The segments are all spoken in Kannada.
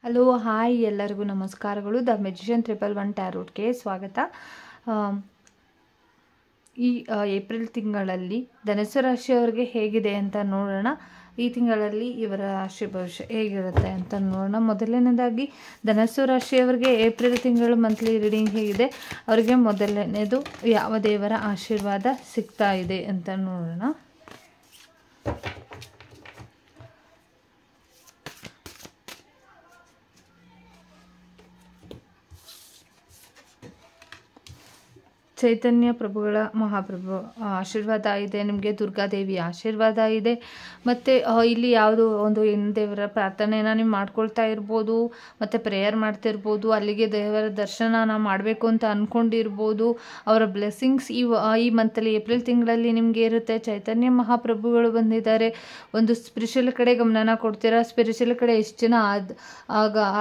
ಹಲೋ ಹಾಯ್ ಎಲ್ಲರಿಗೂ ನಮಸ್ಕಾರಗಳು. ದ ಮೆಜಿಷಿಯನ್ 111 ಟ್ಯಾರೋಟ್ಗೆ ಸ್ವಾಗತ. ಈ ಏಪ್ರಿಲ್ ತಿಂಗಳಲ್ಲಿ ಧನುಸ್ಸು ರಾಶಿಯವರಿಗೆ ಹೇಗಿದೆ ಅಂತ ನೋಡೋಣ. ಈ ತಿಂಗಳಲ್ಲಿ ಇವರ ರಾಶಿ ಭವಿಷ್ಯ ಹೇಗಿರುತ್ತೆ ಅಂತ ನೋಡೋಣ. ಮೊದಲನೇದಾಗಿ ಧನುಸ್ಸು ರಾಶಿಯವರಿಗೆ ಏಪ್ರಿಲ್ ತಿಂಗಳು ಮಂತ್ಲಿ ರೀಡಿಂಗ್ ಹೇಗಿದೆ, ಅವರಿಗೆ ಮೊದಲನೇದು ಯಾವ ದೇವರ ಆಶೀರ್ವಾದ ಸಿಗ್ತಾ ಇದೆ ಅಂತ ನೋಡೋಣ. ಚೈತನ್ಯ ಪ್ರಭುಗಳ ಮಹಾಪ್ರಭು ಆಶೀರ್ವಾದ ಇದೆ, ನಿಮಗೆ ದುರ್ಗಾದೇವಿ ಆಶೀರ್ವಾದ ಇದೆ. ಮತ್ತು ಇಲ್ಲಿ ಯಾವುದೋ ಒಂದು ಹೆಣ್ಣು ದೇವರ ಪ್ರಾರ್ಥನೆಯನ್ನು ನೀವು ಮಾಡ್ಕೊಳ್ತಾ ಇರ್ಬೋದು, ಮತ್ತು ಪ್ರೇಯರ್ ಮಾಡ್ತಿರ್ಬೋದು, ಅಲ್ಲಿಗೆ ದೇವರ ದರ್ಶನ ಮಾಡಬೇಕು ಅಂತ ಅಂದ್ಕೊಂಡಿರ್ಬೋದು. ಅವರ ಬ್ಲೆಸ್ಸಿಂಗ್ಸ್ ಈ ಮಂತಲ್ಲಿ ಏಪ್ರಿಲ್ ತಿಂಗಳಲ್ಲಿ ನಿಮಗೆ ಇರುತ್ತೆ. ಚೈತನ್ಯ ಮಹಾಪ್ರಭುಗಳು ಬಂದಿದ್ದಾರೆ. ಒಂದು ಸ್ಪಿರಿಚುವಲ್ ಕಡೆ ಗಮನನ ಕೊಡ್ತೀರಾ, ಸ್ಪಿರಿಚುವಲ್ ಕಡೆ ಹೆಚ್ಚಿನ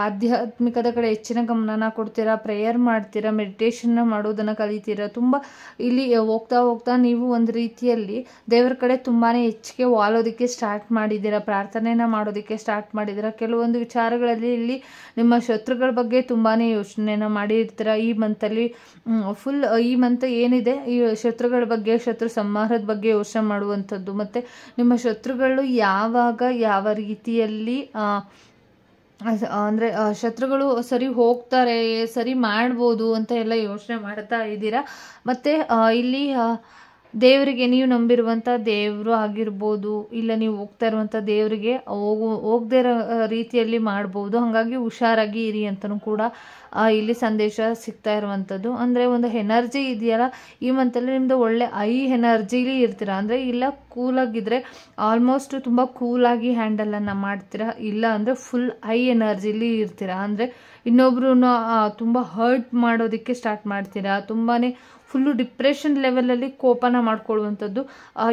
ಆಧ್ಯಾತ್ಮಿಕದ ಕಡೆ ಹೆಚ್ಚಿನ ಗಮನನ ಕೊಡ್ತೀರಾ, ಪ್ರೇಯರ್ ಮಾಡ್ತೀರಾ, ಮೆಡಿಟೇಷನ್ನ ಮಾಡೋದನ್ನು ಕಲಿತೀರಾ. ತುಂಬ ಇಲ್ಲಿ ಹೋಗ್ತಾ ಹೋಗ್ತಾ ನೀವು ಒಂದು ರೀತಿಯಲ್ಲಿ ದೇವರ ಕಡೆ ತುಂಬಾ ಹೆಚ್ಚಿಗೆ ವಾಲೋದಕ್ಕೆ ಸ್ಟಾರ್ಟ್ ಮಾಡಿದ್ದೀರಾ, ಪ್ರಾರ್ಥನೆನ ಮಾಡೋದಕ್ಕೆ ಸ್ಟಾರ್ಟ್ ಮಾಡಿದ್ದೀರಾ. ಕೆಲವೊಂದು ವಿಚಾರಗಳಲ್ಲಿ ಇಲ್ಲಿ ನಿಮ್ಮ ಶತ್ರುಗಳ ಬಗ್ಗೆ ತುಂಬಾ ಯೋಚನೆನ ಮಾಡಿರ್ತೀರ. ಈ ಮಂತಲ್ಲಿ ಫುಲ್ ಈ ಮಂತ್ ಏನಿದೆ ಈ ಶತ್ರುಗಳ ಬಗ್ಗೆ, ಶತ್ರು ಸಂಹಾರದ ಬಗ್ಗೆ ಯೋಚನೆ ಮಾಡುವಂಥದ್ದು, ಮತ್ತು ನಿಮ್ಮ ಶತ್ರುಗಳು ಯಾವಾಗ ಯಾವ ರೀತಿಯಲ್ಲಿ ಅಂದರೆ ಶತ್ರುಗಳು ಸರಿ ಹೋಗ್ತಾರೆ, ಸರಿ ಮಾಡ್ಬೋದು ಅಂತ ಎಲ್ಲ ಯೋಚನೆ ಮಾಡ್ತಾ ಇದ್ದೀರಾ. ಮತ್ತು ಇಲ್ಲಿ ದೇವರಿಗೆ ನೀವು ನಂಬಿರುವಂಥ ದೇವರು ಆಗಿರ್ಬೋದು, ಇಲ್ಲ ನೀವು ಹೋಗ್ತಾ ಇರುವಂಥ ದೇವರಿಗೆ ಹೋಗದೇ ಇರೋ ರೀತಿಯಲ್ಲಿ ಮಾಡ್ಬೋದು. ಹಾಗಾಗಿ ಹುಷಾರಾಗಿ ಇರಿ ಅಂತಲೂ ಕೂಡ ಇಲ್ಲಿ ಸಂದೇಶ ಸಿಗ್ತಾ ಇರುವಂಥದ್ದು. ಅಂದರೆ ಒಂದು ಎನರ್ಜಿ ಇದೆಯಲ್ಲ, ಈ ಮಂತಲ್ಲಿ ನಿಮ್ಮದು ಒಳ್ಳೆ ಎನರ್ಜಿಲಿ ಇರ್ತೀರ. ಅಂದರೆ ಇಲ್ಲ ಕೂಲಾಗಿದ್ದರೆ ಆಲ್ಮೋಸ್ಟ್ ತುಂಬ ಕೂಲಾಗಿ ಹ್ಯಾಂಡಲನ್ನು ಮಾಡ್ತೀರಾ, ಇಲ್ಲ ಅಂದರೆ ಫುಲ್ ಎನರ್ಜಿಲಿ ಇರ್ತೀರ. ಅಂದರೆ ಇನ್ನೊಬ್ರು ತುಂಬ ಹರ್ಟ್ ಮಾಡೋದಕ್ಕೆ ಸ್ಟಾರ್ಟ್ ಮಾಡ್ತೀರಾ, ತುಂಬಾ ಫುಲ್ಲು ಡಿಪ್ರೆಷನ್ ಲೆವೆಲಲ್ಲಿ ಕೋಪನ ಮಾಡ್ಕೊಳ್ಳುವಂಥದ್ದು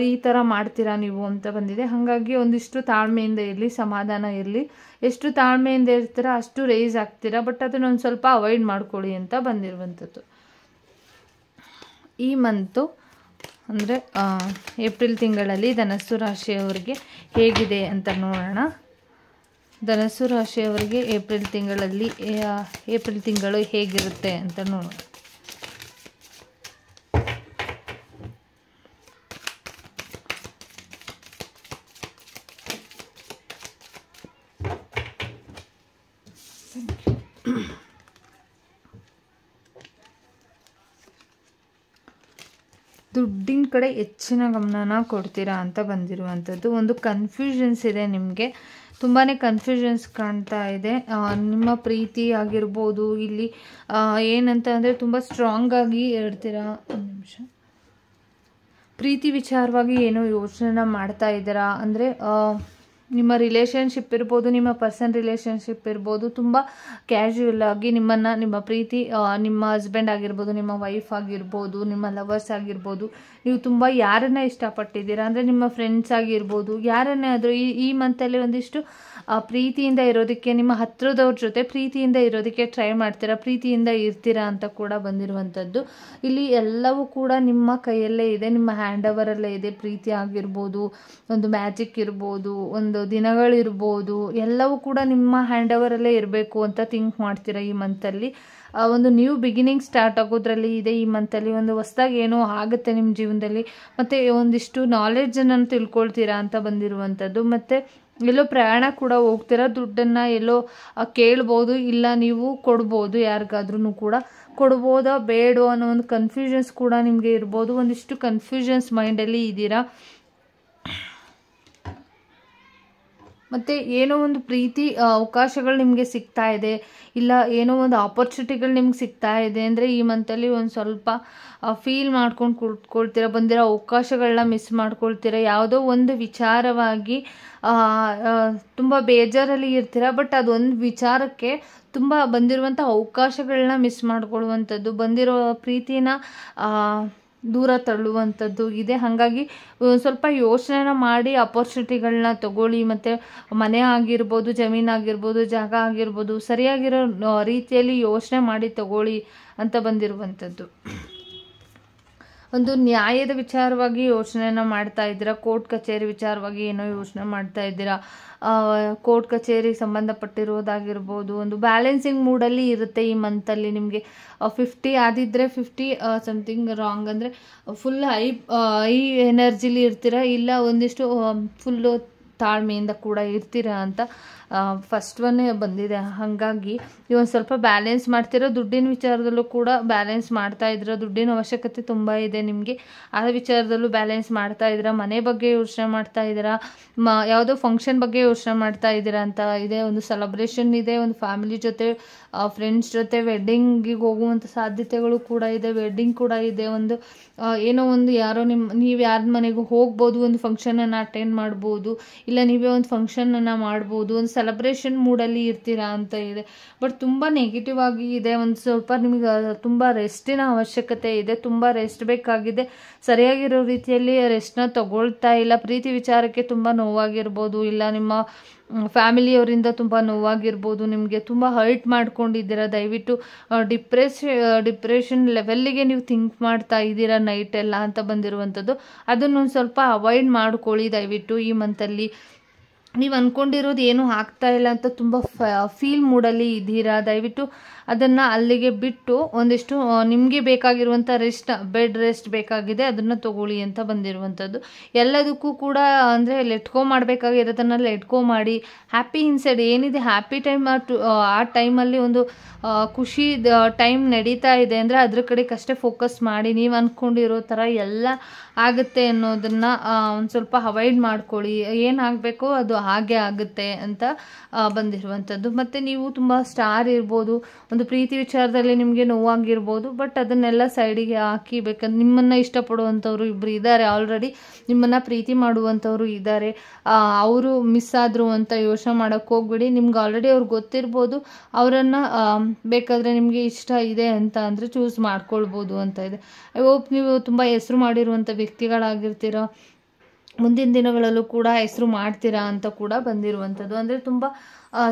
ಈ ಥರ ಮಾಡ್ತೀರಾ ನೀವು ಅಂತ ಬಂದಿದೆ. ಹಾಗಾಗಿ ಒಂದಿಷ್ಟು ತಾಳ್ಮೆಯಿಂದ ಇರಲಿ, ಸಮಾಧಾನ ಇರಲಿ. ಎಷ್ಟು ತಾಳ್ಮೆಯಿಂದ ಇರ್ತೀರ ಅಷ್ಟು ರೇಸ್ ಆಗ್ತೀರಾ, ಬಟ್ ಅದನ್ನೊಂದು ಸ್ವಲ್ಪ ಅವಾಯ್ಡ್ ಮಾಡ್ಕೊಳ್ಳಿ ಅಂತ ಬಂದಿರುವಂಥದ್ದು. ಈ ಮಂತು ಅಂದರೆ ಏಪ್ರಿಲ್ ತಿಂಗಳಲ್ಲಿ ಧನುಸ್ಸು ರಾಶಿಯವರಿಗೆ ಹೇಗಿದೆ ಅಂತ ನೋಡೋಣ. ಧನುಸ್ಸು ರಾಶಿಯವರಿಗೆ ಏಪ್ರಿಲ್ ತಿಂಗಳು ಹೇಗಿರುತ್ತೆ ಅಂತ ನೋಡೋಣ. ದುಡ್ಡಿನ ಕಡೆ ಹೆಚ್ಚಿನ ಗಮನನ ಕೊಡ್ತೀರಾ ಅಂತ ಬಂದಿರುವಂಥದ್ದು. ಒಂದು ಕನ್ಫ್ಯೂಷನ್ಸ್ ಇದೆ ನಿಮಗೆ, ತುಂಬಾ ಕನ್ಫ್ಯೂಷನ್ಸ್ ಕಾಣ್ತಾ ಇದೆ. ನಿಮ್ಮ ಪ್ರೀತಿ ಆಗಿರ್ಬೋದು, ಇಲ್ಲಿ ಏನಂತ ಅಂದರೆ ತುಂಬ ಸ್ಟ್ರಾಂಗ್ ಆಗಿ ಇರ್ತೀರಾ. ಒಂದು ನಿಮಿಷ, ಪ್ರೀತಿ ವಿಚಾರವಾಗಿ ಏನೋ ಯೋಚನೆ ಮಾಡ್ತಾ ಇದ್ದೀರಾ. ಅಂದರೆ ನಿಮ್ಮ ರಿಲೇಷನ್ಶಿಪ್ ಇರ್ಬೋದು, ನಿಮ್ಮ ಪರ್ಸನ್ ರಿಲೇಷನ್ಶಿಪ್ ಇರ್ಬೋದು, ತುಂಬ ಕ್ಯಾಶುವಲ್ ಆಗಿ ನಿಮ್ಮ ಪ್ರೀತಿ ನಿಮ್ಮ ಹಸ್ಬೆಂಡ್ ಆಗಿರ್ಬೋದು, ನಿಮ್ಮ ವೈಫ್ ಆಗಿರ್ಬೋದು, ನಿಮ್ಮ ಲವರ್ಸ್ ಆಗಿರ್ಬೋದು, ನೀವು ತುಂಬ ಯಾರನ್ನ ಇಷ್ಟಪಟ್ಟಿದ್ದೀರಾ, ಅಂದರೆ ನಿಮ್ಮ ಫ್ರೆಂಡ್ಸ್ ಆಗಿರ್ಬೋದು, ಯಾರನ್ನೇ ಆದರೂ ಈ ಮಂತಲ್ಲಿ ಒಂದಿಷ್ಟು ಪ್ರೀತಿಯಿಂದ ಇರೋದಕ್ಕೆ, ನಿಮ್ಮ ಹತ್ರದವ್ರ ಜೊತೆ ಪ್ರೀತಿಯಿಂದ ಇರೋದಕ್ಕೆ ಟ್ರೈ ಮಾಡ್ತೀರಾ, ಪ್ರೀತಿಯಿಂದ ಇರ್ತೀರಾ ಅಂತ ಕೂಡ ಬಂದಿರುವಂಥದ್ದು. ಇಲ್ಲಿ ಎಲ್ಲವೂ ಕೂಡ ನಿಮ್ಮ ಕೈಯಲ್ಲೇ ಇದೆ, ನಿಮ್ಮ ಹ್ಯಾಂಡ್ ಓವರಲ್ಲೇ ಇದೆ. ಪ್ರೀತಿ ಆಗಿರ್ಬೋದು, ಒಂದು ಮ್ಯಾಜಿಕ್ ಇರ್ಬೋದು, ಒಂದು ದಿನಗಳಿರ್ಬೋದು, ಎಲ್ಲವೂ ಕೂಡ ನಿಮ್ಮ ಹ್ಯಾಂಡ್ ಓವರಲ್ಲೇ ಇರಬೇಕು ಅಂತ ಥಿಂಕ್ ಮಾಡ್ತೀರಾ. ಈ ಮಂತಲ್ಲಿ ಒಂದು ನ್ಯೂ ಬಿಗಿನಿಂಗ್ ಸ್ಟಾರ್ಟ್ ಆಗೋದ್ರಲ್ಲಿ ಇದೆ. ಈ ಮಂತಲ್ಲಿ ಒಂದು ಹೊಸದಾಗಿ ಏನೋ ಆಗುತ್ತೆ ನಿಮ್ಮ ಜೀವನದಲ್ಲಿ, ಮತ್ತು ಒಂದಿಷ್ಟು ನಾಲೆಡ್ಜನ್ನು ತಿಳ್ಕೊಳ್ತೀರಾ ಅಂತ ಬಂದಿರುವಂಥದ್ದು. ಮತ್ತು ಎಲ್ಲೋ ಪ್ರಯಾಣ ಕೂಡ ಹೋಗ್ತೀರಾ, ದುಡ್ಡನ್ನು ಎಲ್ಲೋ ಕೇಳ್ಬೋದು, ಇಲ್ಲ ನೀವು ಕೊಡ್ಬೋದು, ಯಾರಿಗಾದ್ರೂ ಕೂಡ ಕೊಡ್ಬೋದಾ ಬೇಡೋ ಅನ್ನೋ ಒಂದು ಕನ್ಫ್ಯೂಷನ್ಸ್ ಕೂಡ ನಿಮಗೆ ಇರ್ಬೋದು. ಒಂದಿಷ್ಟು ಕನ್ಫ್ಯೂಷನ್ಸ್ ಮೈಂಡಲ್ಲಿ ಇದ್ದೀರಾ. ಮತ್ತು ಏನೋ ಒಂದು ಪ್ರೀತಿ ಅವಕಾಶಗಳು ನಿಮಗೆ ಸಿಗ್ತಾ ಇದೆ, ಇಲ್ಲ ಏನೋ ಒಂದು ಆಪರ್ಚುನಿಟಿಗಳು ನಿಮ್ಗೆ ಸಿಗ್ತಾ ಇದೆ ಅಂದರೆ ಈ ಮಂತಲ್ಲಿ ಒಂದು ಸ್ವಲ್ಪ ಫೀಲ್ ಮಾಡ್ಕೊಂಡು ಕೂತ್ಕೊಳ್ತೀರ. ಬಂದಿರೋ ಅವಕಾಶಗಳನ್ನ ಮಿಸ್ ಮಾಡ್ಕೊಳ್ತೀರ. ಯಾವುದೋ ಒಂದು ವಿಚಾರವಾಗಿ ತುಂಬ ಬೇಜಾರಲ್ಲಿ ಇರ್ತೀರ, ಬಟ್ ಅದೊಂದು ವಿಚಾರಕ್ಕೆ ತುಂಬ ಬಂದಿರುವಂಥ ಅವಕಾಶಗಳನ್ನ ಮಿಸ್ ಮಾಡ್ಕೊಳ್ಳುವಂಥದ್ದು, ಬಂದಿರೋ ಪ್ರೀತಿನ ದೂರ ತಳ್ಳುವಂಥದ್ದು ಇದೆ. ಹಾಗಾಗಿ ಸ್ವಲ್ಪ ಯೋಚನೆನ ಮಾಡಿ ಅಪರ್ಚುನಿಟಿಗಳನ್ನ ತಗೊಳ್ಳಿ. ಮತ್ತು ಮನೆ ಆಗಿರ್ಬೋದು, ಜಮೀನಾಗಿರ್ಬೋದು, ಜಾಗ ಆಗಿರ್ಬೋದು, ಸರಿಯಾಗಿರೋ ರೀತಿಯಲ್ಲಿ ಯೋಚನೆ ಮಾಡಿ ತಗೊಳ್ಳಿ ಅಂತ ಬಂದಿರುವಂಥದ್ದು. ಒಂದು ನ್ಯಾಯದ ವಿಚಾರವಾಗಿ ಯೋಚನೆಯನ್ನು ಮಾಡ್ತಾ ಇದ್ದೀರಾ, ಕೋರ್ಟ್ ಕಚೇರಿ ವಿಚಾರವಾಗಿ ಏನೋ ಯೋಚನೆ ಮಾಡ್ತಾ ಇದ್ದೀರಾ, ಕೋರ್ಟ್ ಕಚೇರಿಗೆ ಸಂಬಂಧಪಟ್ಟಿರೋದಾಗಿರ್ಬೋದು. ಒಂದು ಬ್ಯಾಲೆನ್ಸಿಂಗ್ ಮೂಡಲ್ಲಿ ಇರುತ್ತೆ ಈ ಮಂತಲ್ಲಿ ನಿಮಗೆ. 50 ಆದಿದ್ರೆ 50 ಸಮಥಿಂಗ್ ರಾಂಗ್ ಅಂದರೆ ಫುಲ್ ಹೈ ಎನರ್ಜಿಲಿ ಇರ್ತೀರಾ, ಇಲ್ಲ ಒಂದಿಷ್ಟು ಫುಲ್ಲು ತಾಳ್ಮೆಯಿಂದ ಕೂಡ ಇರ್ತೀರಾ ಅಂತ ಫಸ್ಟ್ ಒನ್ನೇ ಬಂದಿದೆ. ಹಾಗಾಗಿ ಇವೊಂದು ಸ್ವಲ್ಪ ಬ್ಯಾಲೆನ್ಸ್ ಮಾಡ್ತೀರಾ. ದುಡ್ಡಿನ ವಿಚಾರದಲ್ಲೂ ಕೂಡ ಬ್ಯಾಲೆನ್ಸ್ ಮಾಡ್ತಾ ಇದ್ದೀರಾ. ದುಡ್ಡಿನ ಅವಶ್ಯಕತೆ ತುಂಬ ಇದೆ ನಿಮಗೆ, ಆ ವಿಚಾರದಲ್ಲೂ ಬ್ಯಾಲೆನ್ಸ್ ಮಾಡ್ತಾ ಇದ್ದೀರಾ. ಮನೆ ಬಗ್ಗೆ ಯೋಚನೆ ಮಾಡ್ತಾ ಇದ್ದೀರಾ, ಯಾವುದೋ ಫಂಕ್ಷನ್ ಬಗ್ಗೆ ಯೋಚನೆ ಮಾಡ್ತಾ ಇದ್ದೀರಾ ಅಂತ ಇದೆ. ಒಂದು ಸೆಲೆಬ್ರೇಷನ್ ಇದೆ, ಒಂದು ಫ್ಯಾಮಿಲಿ ಜೊತೆ ಫ್ರೆಂಡ್ಸ್ ಜೊತೆ ವೆಡ್ಡಿಂಗಿಗೆ ಹೋಗುವಂಥ ಸಾಧ್ಯತೆಗಳು ಕೂಡ ಇದೆ. ವೆಡ್ಡಿಂಗ್ ಕೂಡ ಇದೆ. ಒಂದು ಏನೋ ಒಂದು ಯಾರೋ ನೀವು ಯಾರ ಮನೆಗೂ ಹೋಗ್ಬೋದು, ಒಂದು ಫಂಕ್ಷನನ್ನು ಅಟೆಂಡ್ ಮಾಡ್ಬೋದು, ಇಲ್ಲ ನೀವೇ ಒಂದು ಫಂಕ್ಷನನ್ನು ಮಾಡ್ಬೋದು, ಒಂದು ಸೆಲೆಬ್ರೇಷನ್ ಮೂಡಲ್ಲಿ ಇರ್ತೀರಾ ಅಂತ ಇದೆ. ಬಟ್ ತುಂಬ ನೆಗೆಟಿವ್ ಆಗಿ ಇದೆ. ಒಂದು ಸ್ವಲ್ಪ ನಿಮಗೆ ತುಂಬ ರೆಸ್ಟಿನ ಅವಶ್ಯಕತೆ ಇದೆ, ತುಂಬ ರೆಸ್ಟ್ ಬೇಕಾಗಿದೆ. ಸರಿಯಾಗಿರೋ ರೀತಿಯಲ್ಲಿ ರೆಸ್ಟ್ನ ತಗೊಳ್ತಾ ಇಲ್ಲ. ಪ್ರೀತಿ ವಿಚಾರಕ್ಕೆ ತುಂಬ ನೋವಾಗಿರ್ಬೋದು, ಇಲ್ಲ ನಿಮ್ಮ ಫ್ಯಾಮಿಲಿಯವರಿಂದ ತುಂಬ ನೋವಾಗಿರ್ಬೋದು, ನಿಮಗೆ ತುಂಬ ಹರ್ಟ್ ಮಾಡ್ಕೊಂಡಿದ್ದೀರಾ. ದಯವಿಟ್ಟು ಡಿಪ್ರೆಷನ್ ಲೆವೆಲ್ಲಿಗೆ ನೀವು ಥಿಂಕ್ ಮಾಡ್ತಾ ಇದ್ದೀರಾ ನೈಟೆಲ್ಲ ಅಂತ ಬಂದಿರುವಂಥದ್ದು. ಅದನ್ನೊಂದು ಸ್ವಲ್ಪ ಅವಾಯ್ಡ್ ಮಾಡ್ಕೊಳ್ಳಿ ದಯವಿಟ್ಟು. ಈ ಮಂತಲ್ಲಿ ನೀವು ಅಂದ್ಕೊಂಡಿರೋದು ಏನೂ ಆಗ್ತಾ ಇಲ್ಲ ಅಂತ ತುಂಬ ಫೀಲ್ ಮೂಡಲ್ಲಿ ಇದ್ದೀರಾ. ದಯವಿಟ್ಟು ಅದನ್ನು ಅಲ್ಲಿಗೆ ಬಿಟ್ಟು ಒಂದಿಷ್ಟು ನಿಮಗೆ ಬೇಕಾಗಿರುವಂಥ ಬೆಡ್ ರೆಸ್ಟ್ ಬೇಕಾಗಿದೆ, ಅದನ್ನು ತಗೊಳ್ಳಿ ಅಂತ ಬಂದಿರುವಂಥದ್ದು. ಎಲ್ಲದಕ್ಕೂ ಕೂಡ ಅಂದರೆ ಲೆಟ್ಕೋ ಮಾಡಬೇಕಾಗಿರೋದನ್ನು ಲೆಟ್ಕೋ ಮಾಡಿ. ಹ್ಯಾಪಿ ಇನ್ಸೈಡ್ ಏನಿದೆ ಹ್ಯಾಪಿ ಟೈಮ್ ಆ ಟೈಮಲ್ಲಿ ಒಂದು ಖುಷಿ ಟೈಮ್ ನಡೀತಾ ಇದೆ ಅಂದರೆ ಅದ್ರ ಕಡೆಗಷ್ಟೇ ಫೋಕಸ್ ಮಾಡಿ. ನೀವು ಅಂದ್ಕೊಂಡಿರೋ ಥರ ಎಲ್ಲ ಆಗುತ್ತೆ ಅನ್ನೋದನ್ನು ಒಂದು ಸ್ವಲ್ಪ ಅವಾಯ್ಡ್ ಮಾಡ್ಕೊಳ್ಳಿ. ಏನಾಗಬೇಕೋ ಅದು ಹಾಗೆ ಆಗುತ್ತೆ ಅಂತ ಬಂದಿರುವಂಥದ್ದು. ಮತ್ತು ನೀವು ತುಂಬ ಸ್ಟಾರ್ ಇರ್ಬೋದು, ಒಂದು ಪ್ರೀತಿ ವಿಚಾರದಲ್ಲಿ ನಿಮಗೆ ನೋವಾಗಿರ್ಬೋದು, ಬಟ್ ಅದನ್ನೆಲ್ಲ ಸೈಡಿಗೆ ಹಾಕಿ ಬೇಕಂದ್ರೆ ನಿಮ್ಮನ್ನು ಇಷ್ಟಪಡುವಂಥವ್ರು ಇಬ್ಬರು ಇದ್ದಾರೆ, ಆಲ್ರೆಡಿ ನಿಮ್ಮನ್ನು ಪ್ರೀತಿ ಮಾಡುವಂಥವ್ರು ಇದ್ದಾರೆ. ಅವರು ಮಿಸ್ ಆದರು ಅಂತ ಯೋಚನೆ ಮಾಡೋಕ್ಕೆ ಹೋಗ್ಬಿಡಿ. ನಿಮ್ಗೆ ಆಲ್ರೆಡಿ ಅವ್ರಿಗೆ ಗೊತ್ತಿರ್ಬೋದು, ಅವರನ್ನು ಬೇಕಾದರೆ ನಿಮಗೆ ಇಷ್ಟ ಇದೆ ಅಂತ ಅಂದರೆ ಚೂಸ್ ಮಾಡ್ಕೊಳ್ಬೋದು ಅಂತ ಇದೆ. ಐ ಹೋಪ್ ನೀವು ತುಂಬ ಹೆಸರು ಮಾಡಿರುವಂಥ ವ್ಯಕ್ತಿಗಳಾಗಿರ್ತೀರ, ಮುಂದಿನ ದಿನಗಳಲ್ಲೂ ಕೂಡ ಹೆಸರು ಮಾಡ್ತೀರಾ ಅಂತ ಕೂಡ ಬಂದಿರುವಂಥದ್ದು. ಅಂದರೆ ತುಂಬ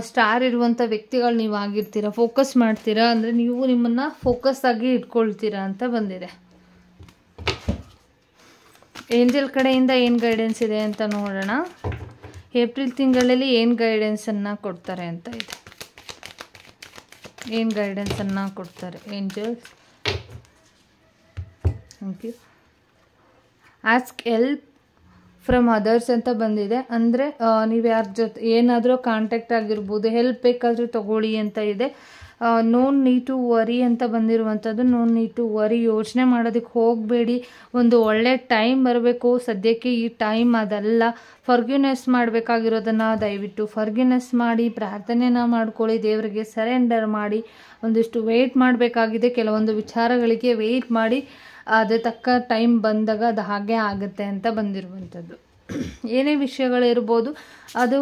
ಸ್ಟಾರ್ ಇರುವಂಥ ವ್ಯಕ್ತಿಗಳು ನೀವು ಆಗಿರ್ತೀರ, ಫೋಕಸ್ ಮಾಡ್ತೀರಾ, ಅಂದರೆ ನೀವು ನಿಮ್ಮನ್ನು ಫೋಕಸ್ ಆಗಿ ಇಟ್ಕೊಳ್ತೀರಾ ಅಂತ ಬಂದಿದೆ. ಏಂಜಲ್ ಕಡೆಯಿಂದ ಏನು ಗೈಡೆನ್ಸ್ ಇದೆ ಅಂತ ನೋಡೋಣ. ಏಪ್ರಿಲ್ ತಿಂಗಳಲ್ಲಿ ಏನು ಗೈಡೆನ್ಸನ್ನು ಕೊಡ್ತಾರೆ ಅಂತ ಇದೆ. ಏನು ಗೈಡೆನ್ಸನ್ನು ಕೊಡ್ತಾರೆ angels? Thank you. Ask help from others ಅಂತ ಬಂದಿದೆ. ಅಂದರೆ ನೀವು ಯಾರ ಜೊತೆ ಏನಾದರೂ ಕಾಂಟ್ಯಾಕ್ಟ್ ಆಗಿರ್ಬೋದು, ಹೆಲ್ಪ್ ಬೇಕಾದರೂ ತಗೊಳ್ಳಿ ಅಂತ ಇದೆ. ನೋ ನೀಡ್ ಟು ವರಿ ಅಂತ ಬಂದಿರುವಂಥದ್ದು. ನೋ ನೀಡ್ ಟು ವರಿ, ಯೋಚನೆ ಮಾಡೋದಕ್ಕೆ ಹೋಗಬೇಡಿ. ಒಂದು ಒಳ್ಳೆ ಟೈಮ್ ಬರಬೇಕು. ಸದ್ಯಕ್ಕೆ ಈ ಟೈಮ್ ಅದಲ್ಲ. ಫರ್ಗ್ಯೂನೆಸ್ ಮಾಡಬೇಕಾಗಿರೋದನ್ನು ದಯವಿಟ್ಟು ಫರ್ಗ್ಯೂನೆಸ್ ಮಾಡಿ, ಪ್ರಾರ್ಥನೆನ ಮಾಡ್ಕೊಳ್ಳಿ, ದೇವರಿಗೆ ಸರೆಂಡರ್ ಮಾಡಿ. ಒಂದಿಷ್ಟು ವೆಯ್ಟ್ ಮಾಡಬೇಕಾಗಿದೆ, ಕೆಲವೊಂದು ವಿಚಾರಗಳಿಗೆ ವೆಯ್ಟ್ ಮಾಡಿ. ಅದೇ ತಕ್ಕ ಟೈಮ್ ಬಂದಾಗ ಅದು ಹಾಗೆ ಆಗುತ್ತೆ ಅಂತ ಬಂದಿರುವಂಥದ್ದು. ಏನೇ ವಿಷಯಗಳಿರ್ಬೋದು, ಅದು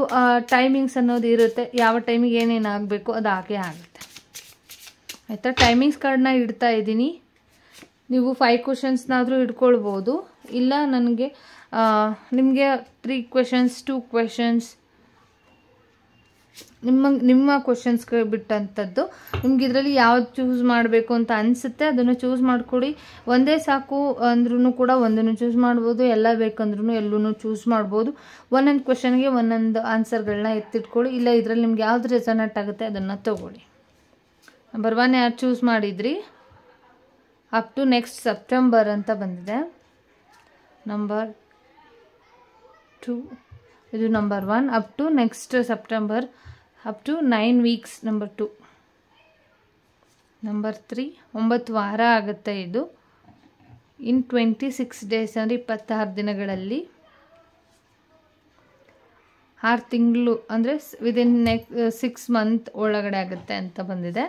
ಟೈಮಿಂಗ್ಸ್ ಅನ್ನೋದು ಇರುತ್ತೆ. ಯಾವ ಟೈಮಿಗೆ ಏನೇನು ಆಗಬೇಕು ಅದು ಹಾಗೆ ಆಗುತ್ತೆ. ಆಯಿತಾ? ಟೈಮಿಂಗ್ಸ್ ಕಾರ್ಡ್ನ ಇಡ್ತಾ ಇದ್ದೀನಿ. ನೀವು 5 ಕ್ವೆಶನ್ಸ್ನಾದರೂ ಇಟ್ಕೊಳ್ಬೋದು, ಇಲ್ಲ ನನಗೆ ನಿಮಗೆ 3 ಕ್ವೆಶನ್ಸ್ 2 ಕ್ವೆಶನ್ಸ್ ನಿಮ್ಮ ಕ್ವೆಶನ್ಸ್ಗೆ ಬಿಟ್ಟಂಥದ್ದು. ನಿಮ್ಗೆ ಇದರಲ್ಲಿ ಯಾವ್ದು ಚೂಸ್ ಮಾಡಬೇಕು ಅಂತ ಅನಿಸುತ್ತೆ ಅದನ್ನು ಚೂಸ್ ಮಾಡಿಕೊಡಿ. ಒಂದೇ ಸಾಕು ಅಂದ್ರೂ ಕೂಡ ಒಂದನ್ನು ಚೂಸ್ ಮಾಡ್ಬೋದು, ಎಲ್ಲ ಬೇಕಂದ್ರೂ ಎಲ್ಲೂ ಚೂಸ್ ಮಾಡ್ಬೋದು. ಒಂದೊಂದು ಕ್ವೆಶನ್ಗೆ ಒಂದೊಂದು ಆನ್ಸರ್ಗಳನ್ನ ಎತ್ತಿಟ್ಕೊಳ್ಳಿ. ಇಲ್ಲ ಇದರಲ್ಲಿ ನಿಮ್ಗೆ ಯಾವ್ದು ರೆಸನೇಟ್ ಆಗುತ್ತೆ ಅದನ್ನು ತೊಗೊಳ್ಳಿ. ನಂಬರ್ 1 ಯಾರು ಚೂಸ್ ಮಾಡಿದ್ರಿ? ಅಪ್ ಟು ನೆಕ್ಸ್ಟ್ ಸೆಪ್ಟೆಂಬರ್ ಅಂತ ಬಂದಿದೆ. ನಂಬರ್ 2 ಇದು number 1, up to next September, up to 9 weeks. Number 2. Number 3 9 ವಾರ ಆಗುತ್ತೆ ಇದು. ಇನ್ 26 ಡೇಸ್ ಅಂದರೆ 26 ದಿನಗಳಲ್ಲಿ, 6 ತಿಂಗಳು ಅಂದರೆ ವಿದಿನ್ 6 ಮಂತ್ ಒಳಗಡೆ ಆಗುತ್ತೆ ಅಂತ ಬಂದಿದೆ.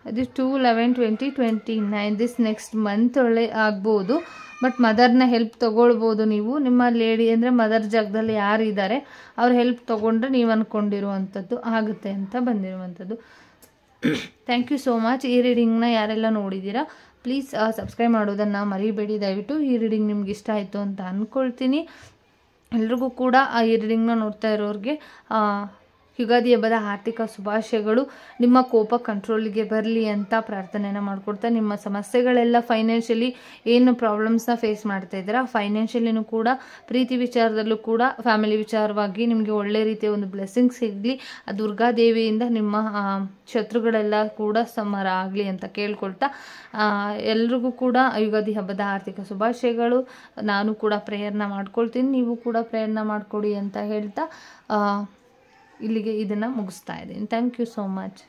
ಅದು 2/11/2029 ದಿಸ್ ನೆಕ್ಸ್ಟ್ ಮಂತ್ ಒಳ್ಳೆ ಆಗ್ಬೋದು. ಬಟ್ ಮದರ್ನ ಹೆಲ್ಪ್ ತೊಗೊಳ್ಬೋದು ನೀವು. ನಿಮ್ಮ ಲೇಡಿ ಅಂದರೆ ಮದರ್ ಜಾಗದಲ್ಲಿ ಯಾರು ಇದ್ದಾರೆ ಅವ್ರ ಹೆಲ್ಪ್ ತೊಗೊಂಡ್ರೆ ನೀವು ಅಂದ್ಕೊಂಡಿರುವಂಥದ್ದು ಆಗುತ್ತೆ ಅಂತ ಬಂದಿರುವಂಥದ್ದು. Thank you so much. ಈ ರೀಡಿಂಗ್ನ ಯಾರೆಲ್ಲ ನೋಡಿದ್ದೀರಾ ಪ್ಲೀಸ್ ಸಬ್ಸ್ಕ್ರೈಬ್ ಮಾಡೋದನ್ನು ಮರಿಬೇಡಿ ದಯವಿಟ್ಟು. ಈ ರೀಡಿಂಗ್ ನಿಮ್ಗೆ ಇಷ್ಟ ಆಯಿತು ಅಂತ ಅಂದ್ಕೊಳ್ತೀನಿ. ಎಲ್ರಿಗೂ ಕೂಡ ಈ ರೀಡಿಂಗ್ನ ನೋಡ್ತಾ ಇರೋರಿಗೆ ಯುಗಾದಿ ಹಬ್ಬದ ಆರ್ಥಿಕ ಶುಭಾಶಯಗಳು. ನಿಮ್ಮ ಕೋಪ ಕಂಟ್ರೋಲ್ಗೆ ಬರಲಿ ಅಂತ ಪ್ರಾರ್ಥನೆಯನ್ನು ಮಾಡ್ಕೊಡ್ತಾ, ನಿಮ್ಮ ಸಮಸ್ಯೆಗಳೆಲ್ಲ ಫೈನಾನ್ಷಿಯಲಿ ಏನು ಪ್ರಾಬ್ಲಮ್ಸ್ನ ಫೇಸ್ ಮಾಡ್ತಾ ಇದ್ದೀರಾ, ಫೈನಾನ್ಷಿಯಲಿನೂ ಕೂಡ, ಪ್ರೀತಿ ವಿಚಾರದಲ್ಲೂ ಕೂಡ, ಫ್ಯಾಮಿಲಿ ವಿಚಾರವಾಗಿ ನಿಮಗೆ ಒಳ್ಳೆ ರೀತಿಯ ಒಂದು ಬ್ಲೆಸ್ಸಿಂಗ್ ಸಿಗಲಿ. ಆ ದುರ್ಗಾದೇವಿಯಿಂದ ನಿಮ್ಮ ಶತ್ರುಗಳೆಲ್ಲ ಕೂಡ ಸಂಹಾರ ಆಗಲಿ ಅಂತ ಕೇಳ್ಕೊಳ್ತಾ, ಎಲ್ರಿಗೂ ಕೂಡ ಯುಗಾದಿ ಹಬ್ಬದ ಆರ್ಥಿಕ ಶುಭಾಶಯಗಳು. ನಾನು ಕೂಡ ಪ್ರೇಯರ್ನ ಮಾಡ್ಕೊಳ್ತೀನಿ, ನೀವು ಕೂಡ ಪ್ರೇಯರ್ನ ಮಾಡಿಕೊಡಿ ಅಂತ ಹೇಳ್ತಾ ಇಲ್ಲಿಗೆ ಇದನ್ನು ಮುಗಿಸ್ತಾ ಇದ್ದೀನಿ. Thank you so much.